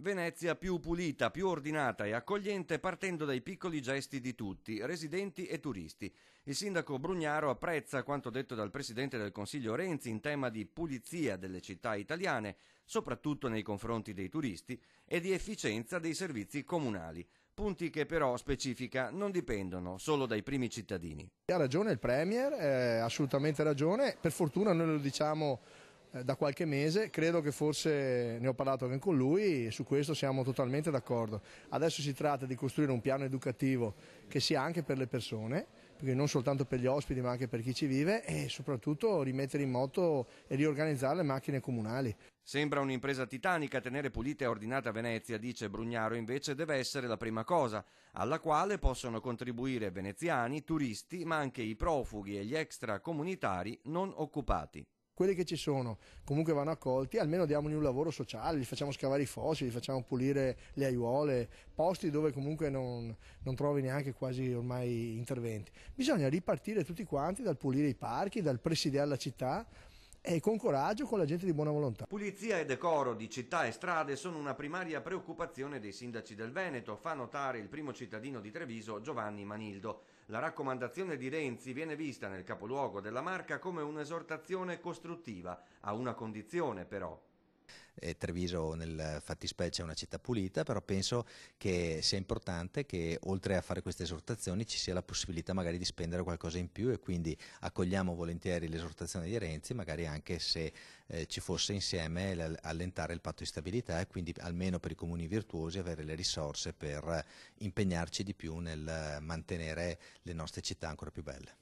Venezia più pulita, più ordinata e accogliente partendo dai piccoli gesti di tutti, residenti e turisti. Il sindaco Brugnaro apprezza quanto detto dal presidente del Consiglio Renzi in tema di pulizia delle città italiane, soprattutto nei confronti dei turisti, e di efficienza dei servizi comunali. Punti che però, specifica, non dipendono solo dai primi cittadini. Ha ragione il Premier, assolutamente ragione, per fortuna noi lo diciamo da qualche mese, credo che forse ne ho parlato anche con lui e su questo siamo totalmente d'accordo. Adesso si tratta di costruire un piano educativo che sia anche per le persone, quindi non soltanto per gli ospiti ma anche per chi ci vive, e soprattutto rimettere in moto e riorganizzare le macchine comunali. Sembra un'impresa titanica tenere pulita e ordinata Venezia, dice Brugnaro, invece deve essere la prima cosa, alla quale possono contribuire veneziani, turisti, ma anche i profughi e gli extracomunitari non occupati. Quelli che ci sono comunque vanno accolti, almeno diamogli un lavoro sociale, gli facciamo scavare i fossi, gli facciamo pulire le aiuole, posti dove comunque non trovi neanche quasi ormai interventi. Bisogna ripartire tutti quanti dal pulire i parchi, dal presidiare la città e con coraggio, con la gente di buona volontà. Pulizia e decoro di città e strade sono una primaria preoccupazione dei sindaci del Veneto, fa notare il primo cittadino di Treviso, Giovanni Manildo. La raccomandazione di Renzi viene vista nel capoluogo della Marca come un'esortazione costruttiva, a una condizione però. Treviso nel fattispecie è una città pulita, però penso che sia importante che oltre a fare queste esortazioni ci sia la possibilità magari di spendere qualcosa in più, e quindi accogliamo volentieri l'esortazione di Renzi, magari anche se ci fosse insieme allentare il patto di stabilità, e quindi almeno per i comuni virtuosi avere le risorse per impegnarci di più nel mantenere le nostre città ancora più belle.